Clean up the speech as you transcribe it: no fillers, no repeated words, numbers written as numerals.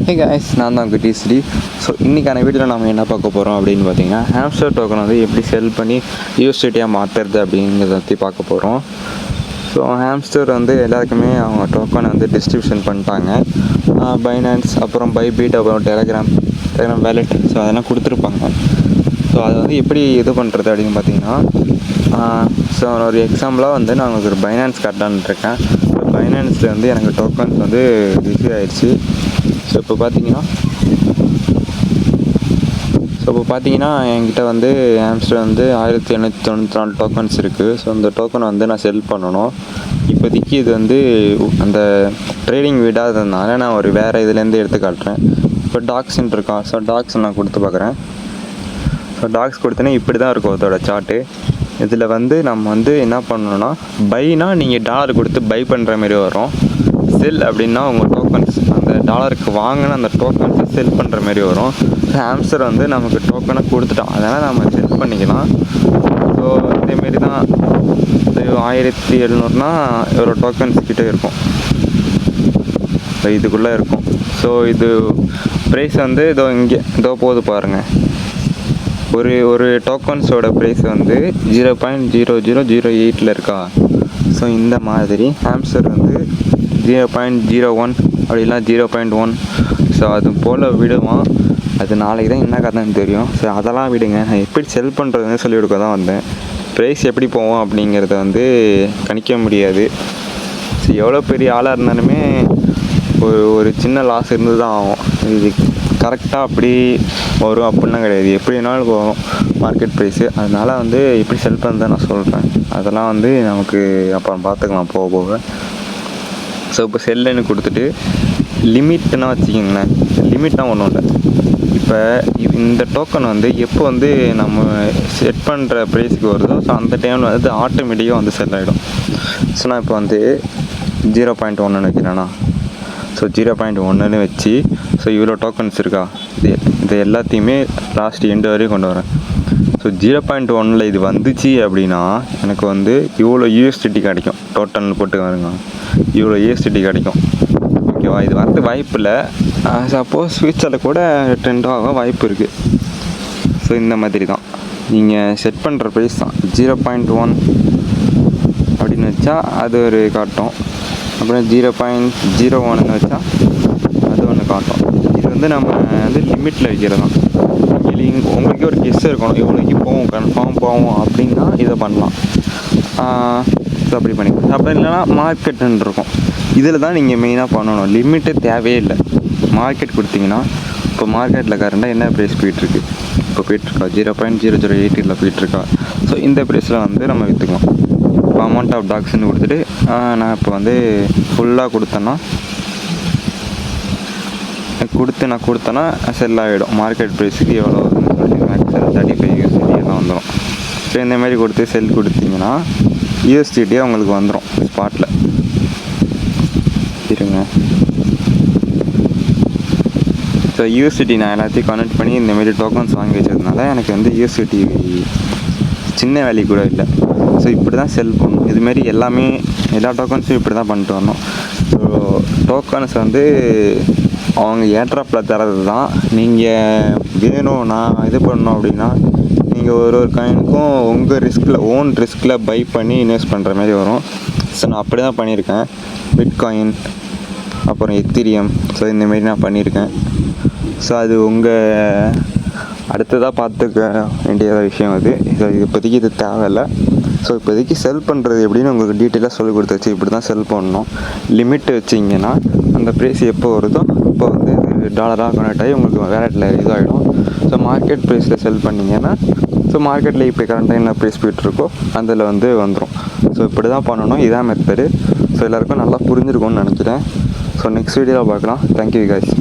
Hey guys, நான் தான் குட்டி. ஸோ இன்றைக்கான வீடியோவில் நம்ம என்ன பார்க்க போகிறோம் அப்படின்னு பார்த்தீங்கன்னா, ஹாம்ஸ்டர் டோக்கன் வந்து எப்படி செல் பண்ணி யூஎஸ்டிடியாக மாற்றுறது அப்படிங்கிறத பற்றி பார்க்க போகிறோம். ஸோ ஹாம்ஸ்டர் வந்து எல்லாருக்குமே அவங்க டோக்கனை வந்து டிஸ்ட்ரிபியூஷன் பண்ணிட்டாங்க. பைனான்ஸ், அப்புறம் பைபீட், அப்புறம் டெலகிராம் வேலெட், ஸோ அதெல்லாம் கொடுத்துருப்பாங்க. ஸோ அதை வந்து எப்படி இது பண்ணுறது அப்படின்னு பார்த்தீங்கன்னா, ஸோ ஒரு எக்ஸாம்பிளாக வந்து நான் உங்களுக்கு ஒரு பைனான்ஸ் காட்டலான்னு இருக்கேன். பைனான்ஸில் வந்து எனக்கு டோக்கன்ஸ் வந்து ரிசீவ் ஆகிடுச்சு. ஸோ இப்போ பார்த்தீங்கன்னா என்கிட்ட வந்து ஹாம்ஸ்டர் வந்து 1894 டோக்கன்ஸ் இருக்குது. ஸோ அந்த டோக்கனை வந்து நான் செல் பண்ணணும். இப்போதைக்கு இது வந்து அந்த ட்ரேடிங் விடாததுனால நான் ஒரு வேறு இதுலேருந்து எடுத்து காட்டுறேன். இப்போ டாக்ஸ்ன்னு இருக்கான். ஸோ டாக்ஸ் நான் கொடுத்து பார்க்குறேன். ஸோ டாக்ஸ் கொடுத்தோன்னே இப்படி தான் இருக்கும் அதோட சார்ட்டு. இதில் வந்து நம்ம வந்து என்ன பண்ணணும்னா, பைனா நீங்கள் டாலர் கொடுத்து பை பண்ணுற மாதிரி வரும். செல் அப்படின்னா உங்கள் டோக்கன்ஸ் அந்த டாலருக்கு வாங்கின அந்த டோக்கன்ஸை செல் பண்ணுற மாதிரி வரும். ஹாம்ஸ்டர் வந்து நமக்கு டோக்கனை கொடுத்துட்டோம், அதனால் நம்ம செல் பண்ணிக்கலாம். ஸோ இதேமாரி தான் 1700னா ஒரு டோக்கன்ஸ் கிட்டே இருக்கும், இதுக்குள்ளே இருக்கும். ஸோ இது ப்ரைஸ் வந்து இதோ போது பாருங்கள். ஒரு டோக்கன்ஸோட ப்ரைஸ் வந்து 0.0008 இருக்கா. ஸோ இந்த மாதிரி ஹாம்ஸ்டர் வந்து 0.01 அப்படிலாம் 0.1. ஸோ அது போல் விடுவான். அது நாளைக்கு தான் என்ன கதைன்னு தெரியும். ஸோ அதெல்லாம் விடுங்க, நான் எப்படி செல் பண்ணுறதுன்னு சொல்லி கொடுக்க தான் வந்தேன். ப்ரைஸ் எப்படி போவோம் அப்படிங்கிறத வந்து கணிக்க முடியாது. ஸோ எவ்வளோ பெரிய ஆளாக இருந்தாலுமே ஒரு சின்ன லாஸ் இருந்து தான் ஆகும். இது கரெக்டாக அப்படி வரும் அப்படின்லாம் கிடையாது, எப்படி வேணாலும் போகும் மார்க்கெட் ப்ரைஸு. அதனால் வந்து எப்படி செல் பண்ணுறதை நான் சொல்கிறேன். அதெல்லாம் வந்து நமக்கு அப்புறம் பார்த்துக்கலாம் போக போக. ஸோ இப்போ செல்லுன்னு கொடுத்துட்டு லிமிட்னா வச்சுக்கிங்களேன். லிமிட்னா ஒன்றும் இல்லை. இப்போ இந்த டோக்கன் வந்து எப்போ வந்து நம்ம செட் பண்ணுற ப்ரைஸுக்கு வருதோ, ஸோ அந்த டைமில் வந்து ஆட்டோமேட்டிக்காக வந்து செல் ஆகிடும். ஸோ நான் இப்போ வந்து 0.1 வைக்கிறேன்னா, ஸோ 0.1 வச்சு, ஸோ இவ்வளோ டோக்கன்ஸ் இருக்கா, இது எல்லாத்தையுமே லாஸ்ட் எண்டு வரையும் கொண்டு வரேன். ஸோ 0.1 இது வந்துச்சு அப்படின்னா எனக்கு வந்து இவ்வளோ யூஎஸ்டிடி கிடைக்கும். டோட்டல் போட்டு வருங்க, இவ்வளோ யூஎஸ்டிடி கிடைக்கும். ஓகேவா, இது வரது வாய்ப்பு இல்லை. சப்போஸ் ஃபியூச்சரில் கூட ட்ரெண்ட் ஆக வாய்ப்பு இருக்குது. ஸோ இந்த மாதிரி தான் நீங்கள் செட் பண்ணுற ப்ரைஸ் தான். 0.1 அப்படின்னு வச்சா அது ஒரு காட்டும். அப்புறம் 0.01 வச்சா அது ஒன்று காட்டும். இது வந்து நம்ம வந்து லிமிட்டில் வைக்கிறது தான். உங்களுக்கு ஒரு கெஸ் இருக்கணும், இவ்வளோக்கு போவோம், கன்ஃபார்ம் போவோம் அப்படின்னா இதை பண்ணலாம். ஸோ அப்படி பண்ணிக்கலாம். அப்படி இல்லைனா மார்க்கெட்டுன்னு இருக்கும், இதில் தான் நீங்கள் மெயினாக பண்ணணும். லிமிட்டு தேவையே இல்லை. மார்க்கெட் கொடுத்தீங்கன்னா, இப்போ மார்க்கெட்டில் கரண்டாக என்ன ப்ரைஸ் போயிட்டுருக்கு, இப்போ போயிட்டுருக்கா 0.0080 போயிட்டுருக்கா. ஸோ இந்த ப்ரைஸில் வந்து நம்ம விற்றுக்கலாம். இப்போ அமௌண்ட் ஆஃப் டாக்ஸ்ன்னு கொடுத்துட்டு நான் இப்போ வந்து ஃபுல்லாக கொடுத்தேன்னா செல் ஆகிடும். மார்க்கெட் ப்ரைஸுக்கு எவ்வளோ மேக்ஸிமம் 35 USD எல்லாம் வந்துடும். ஸோ இந்தமாரி கொடுத்து செல் கொடுத்தீங்கன்னா யூஎஸ்டிடியாக உங்களுக்கு வந்துடும் ஸ்பாட்டில். இருங்க, ஸோ யூஎஸ்டிடி நான் எல்லாத்தையும் கனெக்ட் பண்ணி இந்தமாரி டோக்கன்ஸ் வாங்கி வச்சதுனால எனக்கு வந்து யூஎஸ்டிடி சின்ன வேல்யூ கூட இல்லை. ஸோ இப்படி தான் செல் பண்ணணும். இதுமாரி எல்லா டோக்கன்ஸும் இப்படி தான் பண்ணிட்டு வரணும். ஸோ டோக்கன்ஸ் வந்து அவங்க ஏட்ராப்பில் தரது தான். நீங்கள் வேணும் நான் இது பண்ணணும் அப்படின்னா நீங்கள் ஒரு காயினுக்கும் உங்கள் ஓன் ரிஸ்கில் பை பண்ணி இன்வெஸ்ட் பண்ணுற மாதிரி வரும். ஸோ நான் அப்படி தான் பண்ணியிருக்கேன். பிட்காயின், அப்புறம் எத்திரியம், ஸோ இந்தமாரி நான் பண்ணியிருக்கேன். ஸோ அது உங்கள் அடுத்ததாக பார்த்துக்க வேண்டிய விஷயம் அது. ஸோ இப்போதைக்கு இது தேவையில்லை. ஸோ இப்போதைக்கு செல் பண்ணுறது எப்படின்னு உங்களுக்கு டீட்டெயிலாக சொல்லி கொடுத்தாச்சு. இப்படி தான் செல் பண்ணணும். லிமிட் வச்சிங்கன்னா அந்த ப்ரைஸ் எப்போ வருதோ இப்போ வந்து டாலராக கனெக்ட் ஆகி உங்களுக்கு வேலெட்டில் இதாகிடும். ஸோ மார்க்கெட் ப்ரைஸில் செல் பண்ணிங்கன்னா, ஸோ மார்க்கெட்டில் இப்போ கரண்ட்டாக என்ன ப்ரைஸ் போய்ட்டுருக்கோ அதில் வந்து வந்துடும். ஸோ இப்படி தான் பண்ணணும், இதான் மெத்தடு. ஸோ எல்லாேருக்கும் நல்லா புரிஞ்சிருக்கும்னு நினைக்கிறேன். ஸோ நெக்ஸ்ட் வீடியோவில் பார்க்கலாம். Thank you guys.